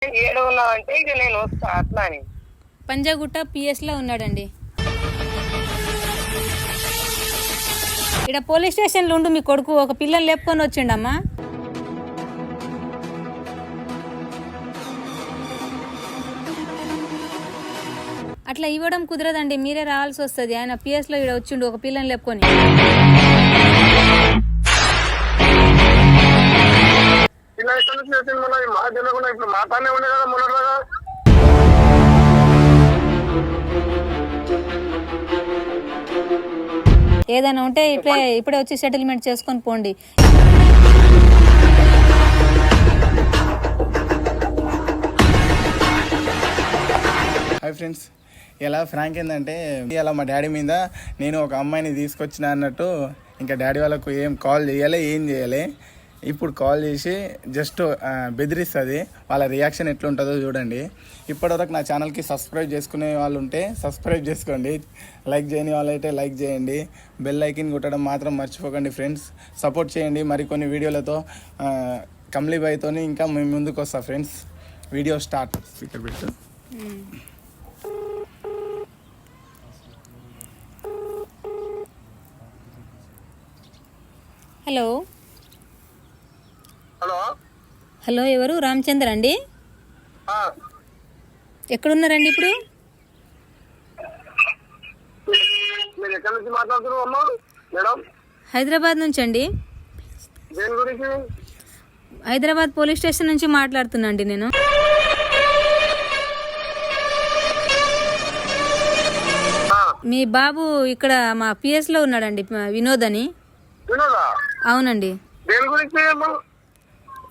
ఏడు ఉన్నావంటే ఇక నేను వస్తా అట్లా అని. పంజాగుట్ట పిఎస్ లో ఉన్నాడండి. ఇక్కడ పోలీస్ స్టేషన్లో ఉండు మీ కొడుకు ఒక పిల్లని లేపుకొని వచ్చిండమ్మా. అట్లా ఇవ్వడం కుదరదండి, మీరే రావాల్సి వస్తుంది. ఆయన పిఎస్ లో ఇక్కడ వచ్చిండు ఒక పిల్లని లేపుకొని. ఏదైనా ఉంటే ఇప్పుడే వచ్చి సెటిల్మెంట్ చేసుకొని పోండి. హాయ్ ఫ్రెండ్స్, ఇలా ఫ్రాంక్ ఏంటంటే ఇలా మా డాడీ మీద నేను ఒక అమ్మాయిని తీసుకొచ్చిన అన్నట్టు ఇంకా డాడీ వాళ్ళకు ఏం కాల్ చేయాలి ఏం చేయాలి. ఇప్పుడు కాల్ చేసి జస్ట్ బెదిరిస్తుంది. వాళ్ళ రియాక్షన్ ఎట్లుంటుందో చూడండి. ఇప్పటివరకు నా ఛానల్కి సబ్స్క్రైబ్ చేసుకునే వాళ్ళు ఉంటే సబ్స్క్రైబ్ చేసుకోండి, లైక్ చేయని వాళ్ళైతే లైక్ చేయండి, బెల్ ఐకాన్ కొట్టడం మాత్రం మర్చిపోకండి ఫ్రెండ్స్. సపోర్ట్ చేయండి. మరికొన్ని వీడియోలతో కమ్లీ బాయ్తో ఇంకా మేము ముందుకు వస్తాం ఫ్రెండ్స్. Video start. స్పీకర్ పెట్టు. హలో హలో హలో, ఎవరు? రామచంద్ర అండి. ఎక్కడున్నారండి ఇప్పుడు? మీరు ఎక్కడి నుంచి మాట్లాడుతున్నారు అమ్మా? మేడం, హైదరాబాద్ నుంచి అండి. దేని గురించి? హైదరాబాద్ పోలీస్ స్టేషన్ నుంచి మాట్లాడుతున్నా అండి నేను. మీ బాబు ఇక్కడ మా పిఎస్ లో ఉన్నాడండి, వినోద్ అని. వినోదా? అవునండి. దేని గురించి?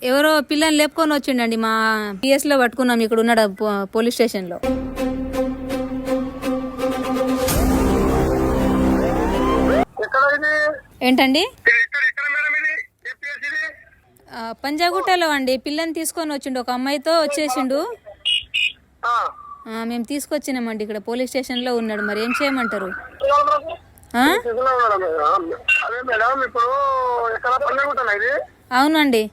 ఎవరో పిల్లని లేపుకొని వచ్చిండండి, మా పిఎస్ లో పట్టుకున్నాం. ఇక్కడ ఉన్నాడు పోలీస్ స్టేషన్ లో. ఏంటండి? పంజాగుట్టలో అండి. పిల్లని తీసుకొని వచ్చిండు, ఒక అమ్మాయితో వచ్చేసిండు. మేము తీసుకొచ్చినామండి. ఇక్కడ పోలీస్ స్టేషన్ లో ఉన్నాడు. మరి ఏం చేయమంటారు? అవునండి.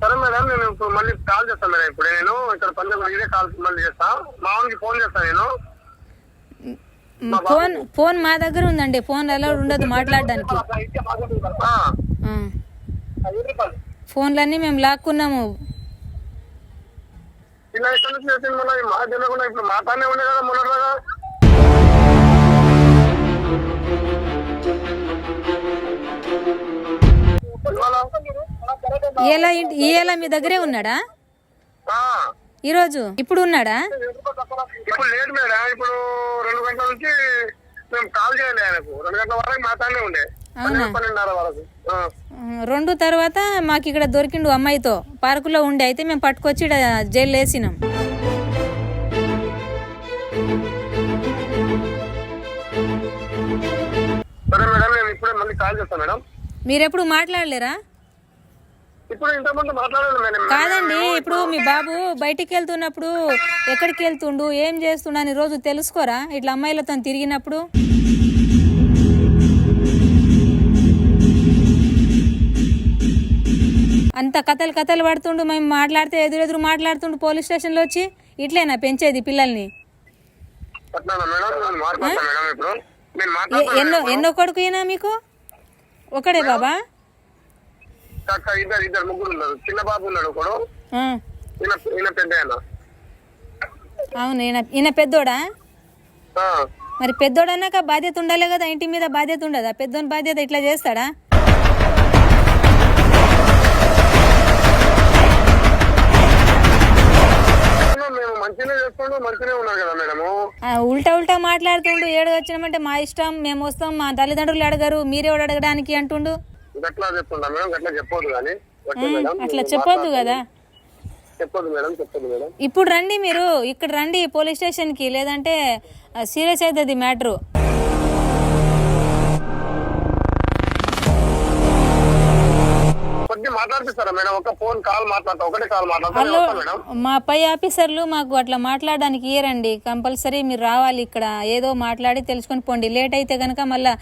సరే మేడం, నేను ఇప్పుడు మళ్ళీ కాల్ చేస్తాను మేడం. ఇప్పుడు నేను ఇక్కడ పంజాబ్ ఇదే కాల్ మళ్ళీ చేస్తా. మా వానికి ఫోన్ చేస్తాను నేను. ఫోన్ మా దగ్గర ఉందండి. ఫోన్ అలౌడ్ ఉండదు మాట్లాడడానికి. ఫోన్లన్నీ మేము లాక్కున్నాము. ఇలా ఎక్కడ నుంచి వచ్చింది మళ్ళీ మా తినకుండా ఇప్పుడు మాట్లాడనే ఉండే కదా మొన్నలాగా. ఇలా మీ దగ్గరే ఉన్నాడా ఈరోజు? ఇప్పుడు ఉన్నాడా? ఇప్పుడు లేదు మేడం. ఇప్పుడు 2 గంటల నుంచి మేము కాల్ చేయాలి ఆయనకు. 2 గంటల వరకు మాట్లాడనే ఉండే. 12:30 వరకు. 2 తర్వాత మాకు ఇక్కడ దొరికిండు అమ్మాయితో. పార్కులో ఉండే. అయితే మేము పట్టుకొచ్చి జైలు వేసినాం. సరే మేడం, నేను ఇప్పుడే మళ్ళీ కాల్ చేస్తాను మేడం. మీరెప్పుడు మాట్లాడలేరా? ఇప్పుడు ఇంతకుముందు మాట్లాడాలి మేడం. కాదండి, ఇప్పుడు మీ బాబు బయటికి వెళ్తున్నప్పుడు ఎక్కడికి వెళ్తుండు, ఏం చేస్తుండు అని రోజు తెలుసుకోరా? ఇట్లా అమ్మాయిలతో తిరిగినప్పుడు అంత కథలు పడుతుండు. మేము మాట్లాడితే ఎదురెదురు మాట్లాడుతుండు పోలీస్ స్టేషన్లో వచ్చి. ఇట్లేనా పెంచేది పిల్లల్ని? ఎన్నో కొడుకు ఈయన మీకు? ఒకడే బాబా? ఇద్దరు ముగ్గురు ఉన్నారు. చిన్న బాబు ఉన్నాడు ఒకడు. పెద్ద. అవును, ఈయన పెద్దోడా? మరి పెద్దోడన్నాక బాధ్యత ఉండాలి కదా, ఇంటి మీద బాధ్యత ఉండదా? పెద్దోని బాధ్యత ఇట్లా చేస్తాడా? ఉల్టా మాట్లాడుతుండు. ఏడు వచ్చినామంటే మా ఇష్టం, మేము వస్తాం, మా తల్లిదండ్రులు అడగరు, మీరేవాడు అడగడానికి అంటుండు. అట్లా చెప్పొద్దు కదా. ఇప్పుడు రండి, మీరు ఇక్కడ రండి పోలీస్ స్టేషన్ కి, లేదంటే సీరియస్ అవుతుంది మ్యాటరు. మాట్లాడిస్తారా మేడం? ఒక ఫోన్ కాల్ మాట్లాడతా, ఒకటే కాల్ మాట్లాడతా హలో, మేడం. మా పై ఆఫీసర్లు మాకు అట్లా మాట్లాడడానికి ఇయ్యరండి. కంపల్సరీ మీరు రావాలి ఇక్కడ, ఏదో మాట్లాడి తెలుసుకొని పోండి. లేట్ అయితే కనుక మళ్ళీ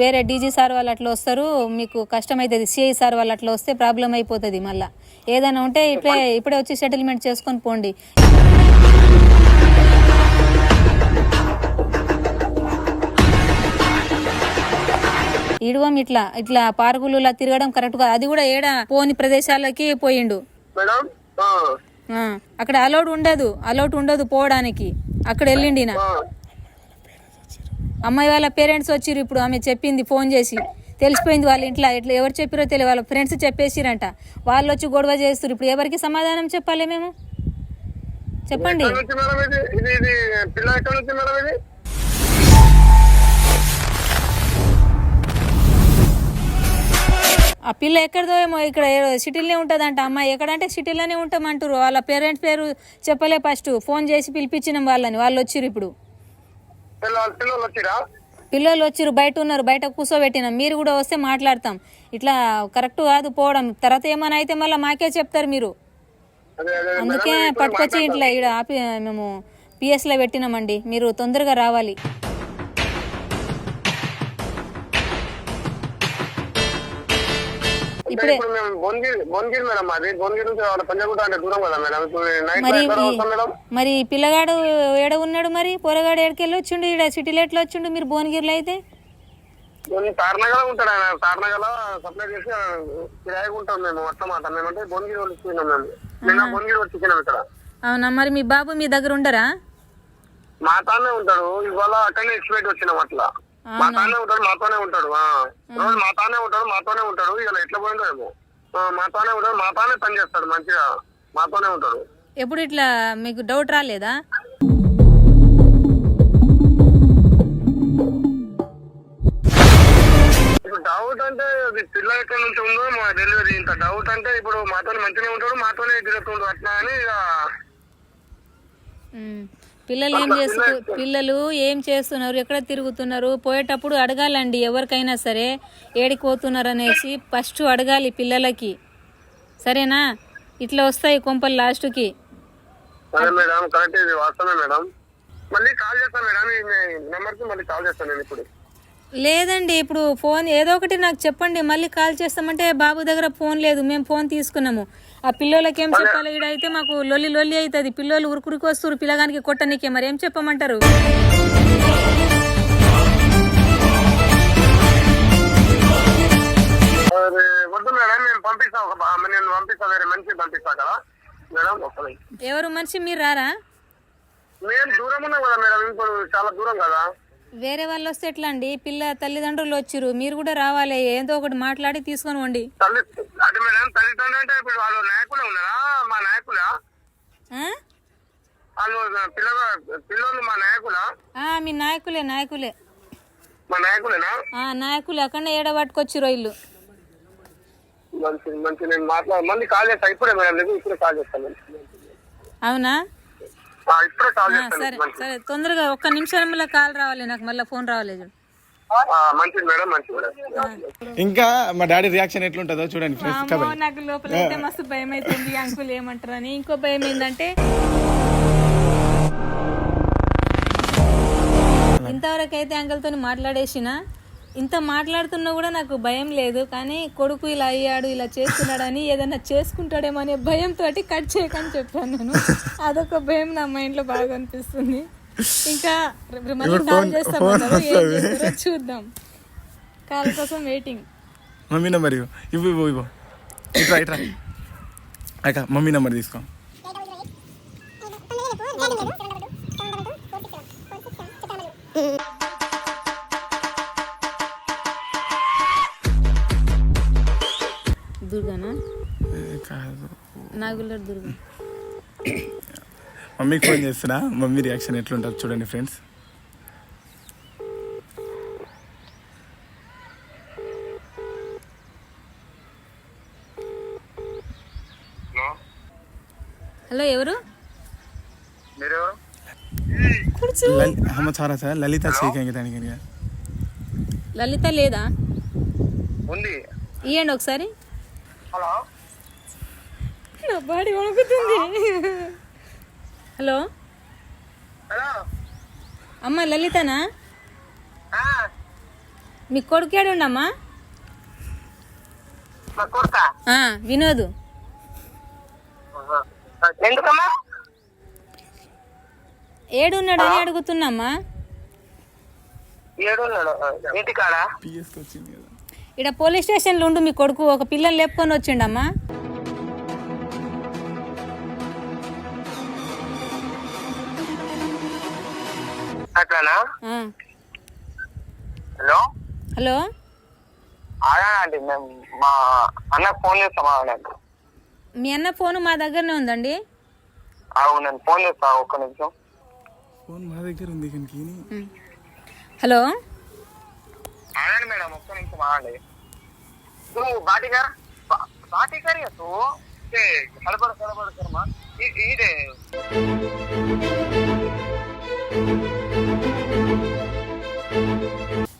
వేరే డీజీ సార్ వాళ్ళు అట్లా వస్తారు, మీకు కష్టం అవుతుంది. సిఐ సార్ వాళ్ళు అట్లా వస్తే ప్రాబ్లం అయిపోతుంది. మళ్ళీ ఏదైనా ఉంటే ఇప్పుడే వచ్చి సెటిల్మెంట్ చేసుకొని పోండి. ఇడవం ఇట్లా ఇట్లా పార్కులు ఇలా తిరగడం కరెక్ట్ గా, అది కూడా ఏడా పోని ప్రదేశాలకి పోయిండు మేడం అక్కడ అలౌట్ ఉండదు పోవడానికి. అక్కడ వెళ్ళిండి నా అమ్మాయి వాళ్ళ పేరెంట్స్ వచ్చిర్రు. ఇప్పుడు ఆమె చెప్పింది ఫోన్ చేసి, తెలిసిపోయింది వాళ్ళ ఇంట్లో. ఇట్లా ఎవరు చెప్పారో తెలియదు, వాళ్ళ ఫ్రెండ్స్ చెప్పేసిరంట. వాళ్ళు వచ్చి గొడవ చేస్తారు. ఇప్పుడు ఎవరికి సమాధానం చెప్పాలి మేము? చెప్పండి. ఆ పిల్ల ఎక్కడదో ఏమో, ఇక్కడ సిటీలోనే ఉంటుందంట. అమ్మాయి ఎక్కడంటే సిటీలోనే ఉంటామంటారు. వాళ్ళ పేరెంట్స్ పేరు చెప్పలే. ఫస్ట్ ఫోన్ చేసి పిలిపించినాం వాళ్ళని, వాళ్ళు వచ్చిర్రు. ఇప్పుడు పిల్లలు వచ్చిర్రు, బయట ఉన్నారు, బయట కూర్చోబెట్టినాం. మీరు కూడా వస్తే మాట్లాడతాం. ఇట్లా కరెక్ట్ కాదు పోవడం. తర్వాత ఏమైనా అయితే మళ్ళీ మాకే చెప్తారు మీరు. అందుకే పట్టుకొచ్చి ఇట్లా ఇక్కడ మేము పిఎస్లో పెట్టినామండి. మీరు తొందరగా రావాలి. ఇప్పుడే మరి పిల్లగాడు ఏడ ఉన్నాడు? మరి పోరగాడు ఏడకెళ్ళి వచ్చిండు? ఇక్కడ సిటీలో ఎట్లా వచ్చిండు? మీరు భువనగిరిలో అయితే తారనగర్ ఉంటాడు ఆయన. తారనగర్ సప్లై చేసి కిరాయిగా ఉంటాం మేము. అట్లా మాట మేమంటే భువనగిరి వచ్చినాం మేము. నిన్న భువనగిరి వచ్చినాం ఇక్కడ. అవునా? మరి మీ బాబు మీ దగ్గర ఉండరా? మాతానే ఉంటాడు. ఇవాళ అక్కడనే ఎక్స్పెక్ట్ వచ్చినాం. అట్లా మాతానే ఉంటాడు, మాతోనే ఉంటాడు. రోజు మాతానే ఉంటాడు. ఇలా ఎట్లా పోయిందో ఏమో. మాతోనే ఉంటాడు, మాతోనే పని చేస్తాడు మంచిగా, మాతోనే ఉంటాడు. ఎప్పుడు ఇట్లా మీకు డౌట్ రాలేదా? ఇప్పుడు డౌట్ అంటే అది పిల్ల ఎక్కడి నుంచి ఉందో మా డెలివరీ. ఇంత డౌట్ అంటే ఇప్పుడు మాతోనే మంచిగా ఉంటాడు, మాతోనే తిరుగుతుండు అట్లా అని. పిల్లలు ఏం చేస్తున్నారు, ఎక్కడ తిరుగుతున్నారు, పోయేటప్పుడు అడగాలండి. ఎవరికైనా సరే ఏడికి పోతున్నారు అనేసి ఫస్ట్ అడగాలి పిల్లలకి. సరేనా? ఇట్లా వస్తాయి కొంపలు లాస్ట్కి. సరే మేడం, కరెక్ట్, ఇది వాస్తవమే మేడం. మళ్ళీ కాల్ చేస్తాను మేడం, ఈ నెంబర్కి మళ్ళీ కాల్ చేస్తాను నేను ఇప్పుడు. లేదండి, ఇప్పుడు ఫోన్ ఏదో ఒకటి నాకు చెప్పండి. మళ్ళీ కాల్ చేస్తామంటే బాబు దగ్గర ఫోన్ లేదు, మేము ఫోన్ తీసుకున్నాము. ఆ పిల్లలకి ఏం చెప్పాలి? ఈడైతే మాకు లొల్లి అవుతుంది. పిల్లలు ఉరుకురికి వస్తారు పిల్లగానికి కొట్టనికే. మరి ఏం చెప్పమంటారు? వద్దు మేడం, నేను పంపిస్తా. నేను పంపిస్తా, వేరే మనిషి పంపిస్తా కదా మేడం. ఎవరు మనిషి? మీరు రారా? మేము దూరం ఉన్నాం కదా మేడం, ఇప్పుడు చాలా దూరం కదా. వేరే వాళ్ళు వస్తే ఎట్లా అండి? పిల్ల తల్లిదండ్రులు వచ్చిర్రు, మీరు కూడా రావాలి. ఏదో ఒకటి మాట్లాడి తీసుకొని వండి. అదే మేడం, తల్లిదండ్రులు అంటే ఇప్పుడు వాళ్ళు నాయకులే ఉన్నారా? మా నాయకులా? వాళ్ళు పిల్లలు మా నాయకులా? మీ నాయకులే మా నాయకులేనా? నాయకులే. అక్కడ ఏడ పట్టుకొచ్చిర్రు ఇల్లు. మంచి నేను మళ్ళీ కాల్ చేస్తాను. ఇప్పుడే మేడం, ఇప్పుడే కాల్ చేస్తాను. అవునా? ఇప్పుడే కాల్ సరే సరే, తొందరగా 1 నిమిషంలో కాల్ రావాలి నాకు, మళ్ళీ ఫోన్ రావాలి. మంచిది మేడం, మంచిది మేడం. ఇంకా మా డాడీ రియాక్షన్ ఎట్లుంటుందో చూడండి. నాకు లోపల అయితే మస్తు భయం అవుతుంది. అంకుల్ ఏమంటారని. ఇంకో భయం ఏంటంటే, ఇంతవరకు అయితే అంకుల్తో మాట్లాడేసిన, ఇంత మాట్లాడుతున్నా కూడా నాకు భయం లేదు. కానీ కొడుకు ఇలా అయ్యాడు, ఇలా చేస్తున్నాడని, ఏదైనా చేసుకుంటాడేమో అనే భయంతో కట్ చేయకని చెప్పాను నేను. అదొక భయం నా మైండ్లో బాగా అనిపిస్తుంది. ఇంకా మళ్ళీ కాల్ చేస్తామన్నారు, ఏం చేస్తారో చూద్దాం. కాల్ కోసం వెయిటింగ్. మమ్మీ నెంబర్ ఇవ్వు. ఇట్రా అక్క, మమ్మీ నెంబర్ తీసుకో. దుర్గానా? కాదు, నాగులర్ దుర్గా. మమ్మీకి ఫోన్ చేస్తున్నా, మమ్మీ రియాక్షన్ ఎట్లుంటుంది చూడండి ఫ్రెండ్స్. హలో, ఎవరు? లలిత దానికి. లలిత లేదా? ఉంది. ఇవ్వండి ఒకసారి. హలో నా బాడీ వణుకుతుంది. హలో హలో అమ్మ లలితనా? మీ కొడుకు ఏడుండమ్మా? మా కొడుక వినోద్. ఎందుకమ్మా? ఏడున్నాడని అడుగుతున్నామ్మా. ఏడున్నాడు ఇంటికాడ. ఇక్కడ పోలీస్ స్టేషన్లో ఉండు మీ కొడుకు. ఒక పిల్లని లేపుకొని వచ్చిండమ్మా. అట్లానా? హలో హలో అండి మేము మా అన్న ఫోన్ చేస్తామా? మీ అన్న ఫోను మా దగ్గరనే ఉందండి. నేను ఫోన్ చేస్తా, ఒక్క నిమిషం. ఫోన్ మా దగ్గర ఉంది. హలో ఆగండి మేడం, ఒక్క నిమిషం ఆగండి. బాటిగారు కలబడ కర్మా ఇదే.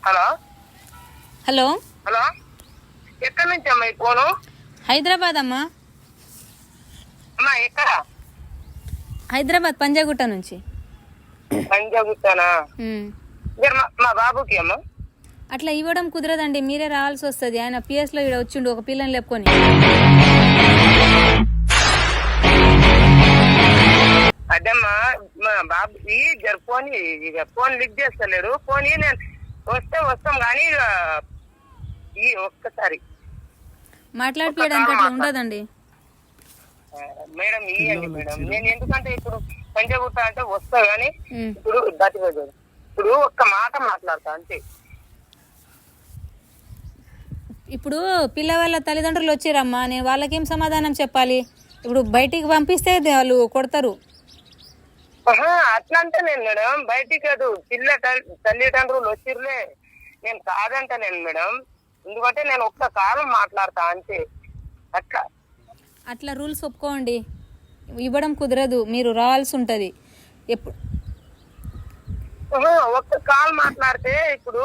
హలో హలో హలో ఎక్కడి నుంచి అమ్మా ఈ ఫోను? హైదరాబాద్ అమ్మా. అమ్మా ఎక్కడ? హైదరాబాద్ పంజాగుట్ట నుంచి. పంజాగుట్టానా? మా బాబుకి అమ్మా. అట్లా ఇవ్వడం కుదరదండి, మీరే రావాల్సి వస్తుంది. ఆయన పిఎస్ లో ఇక్కడ వచ్చిండు ఒక పిల్లని లేపుకొని. అదమ్మా మా బాబు ఫోన్ ఇక ఫోన్ లిఫ్ట్ చేస్తలేరు. ఫోన్ నేను వస్తాం కానీ ఈ ఒక్కసారి మాట్లాడిపోయడానికి అట్లా ఉండదండి మేడం. ఇవ్వండి మేడం. నేను ఎందుకంటే ఇప్పుడు పంజాగుట్ట అంటే వస్తా గానీ ఇప్పుడు ఇప్పుడు ఒక్క మాట మాట్లాడతా అంతే. ఇప్పుడు పిల్లవాళ్ళ తల్లిదండ్రులు వచ్చిరమ్మా, నేను వాళ్ళకేం సమాధానం చెప్పాలి? ఇప్పుడు బయటికి పంపిస్తే వాళ్ళు కొడతారు. అట్లా అంటే నేను మేడం బయటికి కాదు, తల్లిదండ్రులు వచ్చిర్లే, నేను కాదంట నేను మేడం. ఎందుకంటే నేను ఒక్క కాలం మాట్లాడతా అంతే. అట్లా రూల్స్ ఒప్పుకోండి, ఇవ్వడం కుదరదు, మీరు రావాల్సి ఉంటుంది. ఎప్పుడు ఒక్క కాల్ మాట్లాడితే ఇప్పుడు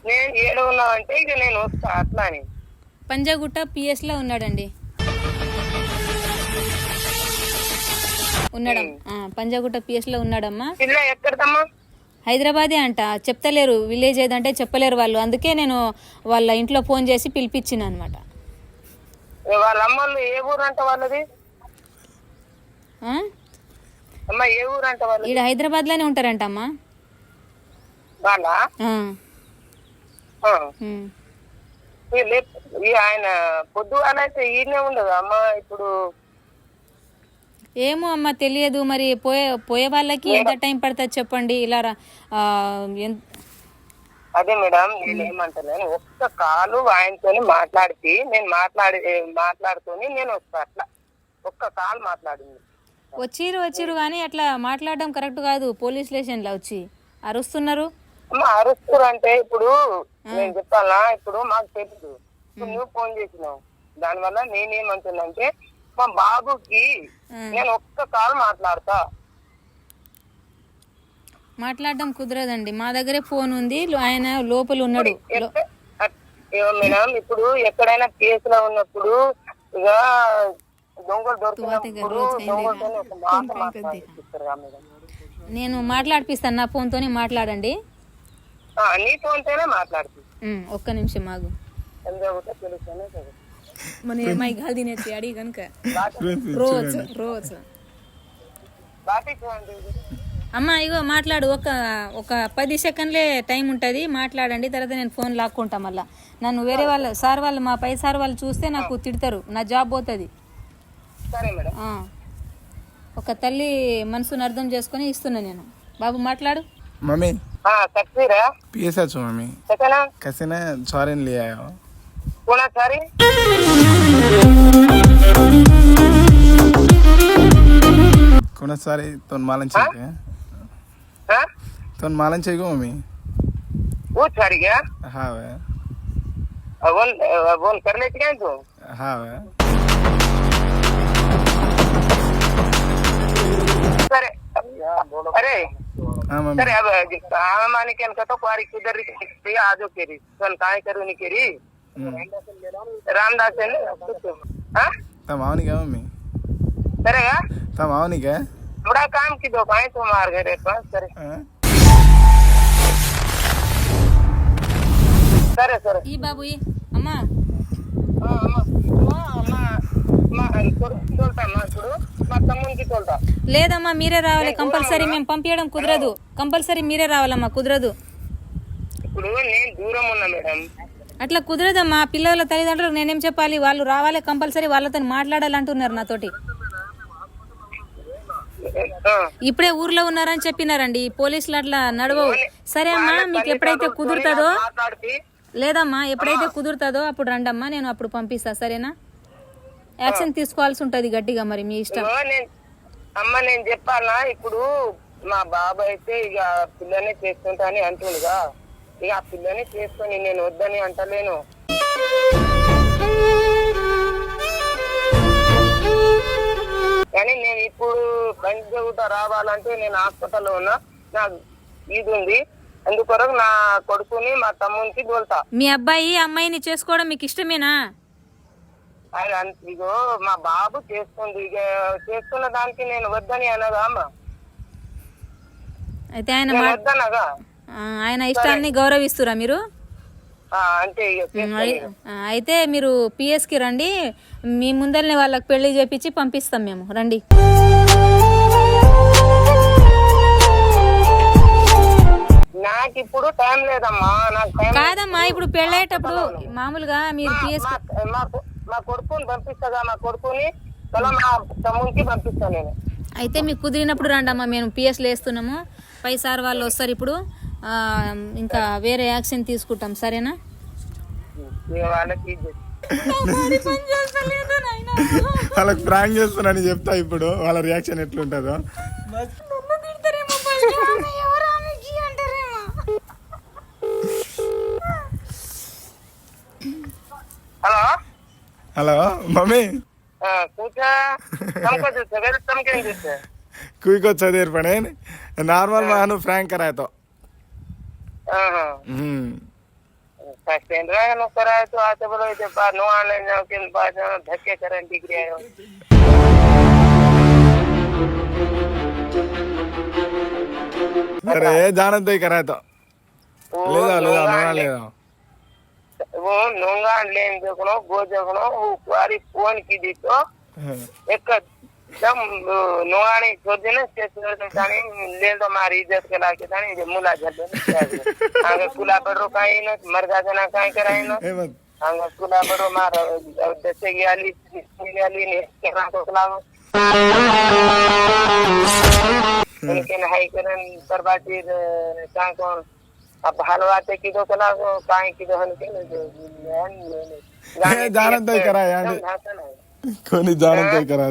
నేను ఏడు ఉన్నా అంటే ఇక నేను వస్తా అట్లా అని. పంజాగుట్ట పిఎస్ లో ఉన్నాడండి. పంజాగుట్ట పిఎస్ లో ఉన్నాడమ్మా. ఎక్కడమ్మా? హైదరాబాదే అంట. చెప్తలేరు, విలేజ్ ఏదంటే చెప్పలేరు వాళ్ళు. అందుకే నేను వాళ్ళ ఇంట్లో ఫోన్ చేసి పిలిపించిన అనమాట. వాళ్ళ అమ్మలు ఏ ఊరు అంట వాళ్ళది? అమ్మా ఏ ఊరు అంట వాళ్ళు? ఇక్కడ హైదరాబాద్ లోనే ఉంటారంట అమ్మా. వాళ్ళ ఆయన పొద్దుగాల అయితే ఈయనే ఉండదు అమ్మా. ఇప్పుడు ఏమో అమ్మ తెలియదు మరి. పోయే వాళ్ళకి ఎంత టైం పడుతుంది చెప్పండి. ఇలా అదే మేడం నేను ఏమంటాను, ఒక్క కాలు ఆయనతో నేను మాట్లాడుతూనే నేను వస్తా. అట్లా ఒక్క కాల్ మాట్లాడింది. వచ్చిరు కానీ అట్లా మాట్లాడడం కరెక్ట్ కాదు. పోలీస్ స్టేషన్ లో వచ్చి అరుస్తున్నారు. అమ్మా అరుస్తున్నారు అంటే ఇప్పుడు నేను చెప్పాలా? ఇప్పుడు మాకు తెలుసు, నువ్వు ఫోన్ చేసినావు. దానివల్ల నేనేమంటున్నానంటే మా బాబుకి నేను ఒక్క కాల్ మాట్లాడడం కుదరదండి. మా దగ్గరే ఫోన్ ఉంది, ఆయన లోపల ఉన్నాడు. మేడం ఇప్పుడు ఎక్కడైనా కేసులో ఉన్నప్పుడు ఇక దొంగలు దొరికినప్పుడు నేను మాట్లాడిపిస్తాను, నా ఫోన్ తోనే మాట్లాడండి. నీ ఫోన్ తోనే మాట్లాడుతూ ఒక్క నిమిషం ఆగు. మన అమ్మాయి గాలి తినేసి అడిగి కనుక రోజు అమ్మా ఇగో మాట్లాడు. ఒక 10 సెకండ్లే టైం ఉంటుంది, మాట్లాడండి. తర్వాత నేను ఫోన్ లాక్కుంటా. మళ్ళీ నన్ను వేరే వాళ్ళు సార్ వాళ్ళు మా పై సార్ వాళ్ళు చూస్తే నాకు తిడతారు, నా జాబ్ పోతుంది. ఒక తల్లి మనసును అర్థం చేసుకుని ఇస్తున్నా నేను. బాబు మాట్లాడు. మమ్మీ पियसा छु मम्मी कैसे ना सॉरी ले आया हो कोना सॉरी कोना सॉरी तो मालन चाहिए हां तो मालन चाहिए मम्मी वो सॉरी क्या हां वे बोल कर लेती क्या तू हां वे अरे सर अब माने के अनका तो कुआरी किधर आजो केरी सन काय करू नहीं केरी रामदास है ना हाँ? ता मावनी क्या मम्मी करेगा ता मावनी क्या थोड़ा काम की दो पाए तो मार गए रे पास करे हाँ? సరే సరే ఈ బాబు ఈ అమ్మా తోలుతామ్మా ఇప్పుడు మా తమ్మునికి తోలుతా లేదమ్మా మీరే రావాలి కంపల్సరీ మేము పంపించడం కుదరదు కంపల్సరీ మీరే రావాలమ్మా కుదరదు ఇప్పుడు నేను దూరం ఉన్నా మేడం అట్లా కుదరదమ్మా పిల్లల తల్లిదండ్రులకు నేనేం చెప్పాలి వాళ్ళు రావాలి కంపల్సరీ వాళ్ళతో మాట్లాడాలంటున్నారు నాతోటి ఇప్పుడే ఊర్లో ఉన్నారని చెప్పినారండి పోలీసులు అట్లా నడవవు సరే అమ్మా మీకు ఎప్పుడైతే కుదురుతుందో లేదమ్మా ఎప్పుడైతే కుదురుతుందో అప్పుడు రండమ్మా నేను అప్పుడు పంపిస్తా సరేనా యాక్షన్ తీసుకోవాల్సి ఉంటది గట్టిగా మరి మీ ఇష్టం అమ్మ నేను చెప్పాలా ఇప్పుడు మా బాబు అయితే ఇక పిల్లని చేసుకుంటా అని అంటుండగా ఇక ఆ పిల్లని చేసుకొని నేను వద్దని అంటలేను కానీ నేను ఇప్పుడు బండి చదువుతా రావాలంటే నేను హాస్పిటల్లో ఉన్నా నాకు ఇది ఉంది అందుకొరకు నా కొడుకుని మా తమ్మునికి తోలుతా మీ అబ్బాయి అమ్మాయిని చేసుకోవడం మీకు ఇష్టమేనా ఆయన ఇగో మా బాబు చేసుకుంది ఇక చేసుకున్న దానికి నేను వద్దని అనగా అమ్మ అయితే ఆయన నేను వద్దనగా ఆయన ఇష్టాన్ని గౌరవిస్తురా మీరు అంతే ఇక చేసుకోలేదు. అయితే మీరు పిఎస్కి రండి మీ ముందరనే వాళ్ళకి పెళ్లి చేపించి పంపిస్తాం మేము రండి నాకు ఇప్పుడు టైం లేదమ్మా నాకు టైం కాదమ్మా ఇప్పుడు పెళ్ళేటప్పుడు మామూలుగా మీరు పిఎస్ మా కొడుకుని పంపిస్తాగా మా కొడుకుని మళ్ళీ మా తమ్మునికి పంపిస్తా నేను అయితే మీకు కుదిరినప్పుడు రండమ్మా మేము పిఎస్లో వేస్తున్నాము పై సార్ వాళ్ళు వస్తారు ఇప్పుడు ఇంకా వేరే యాక్షన్ తీసుకుంటాం సరేనా ఇక వాళ్ళకి ఇది వాళ్ళకి ప్రాంక్ చేస్తున్నానని చెప్తా ఇప్పుడు వాళ్ళ రియాక్షన్ ఎట్లుంటుందో హలో హలో మమ్మీ కూర్చో తమको చూస్తే వేరే తమకేం చూస్తే कोई को देर पड़े नॉर्मल मानो फ्रैंक कराए तो फर्स्ट नो कराए तो आते बोलो इसे बार नो आने जाओ के बाद धक्के करें डिग्री आयो अरे जानत ही कराए तो ले जाओ वो नोंगा लेन देखो गो देखो वो कुआरी फोन की दी तो एक एकदम नोआनी छोड़ देने स्टेशन जाने ले तो हमारी इज्जत के लाके जाने ये मुला झल आगे कुला बड़ो काई न मरगा जना काई कराई न आगे कुला बड़ो मार जैसे गयाली ने करा तो लाओ उनके नहाई करन बर्बादी का कौन अब हलवाते की तो कला काई की तो हन के जानत ही कराए कोनी जानत ही करा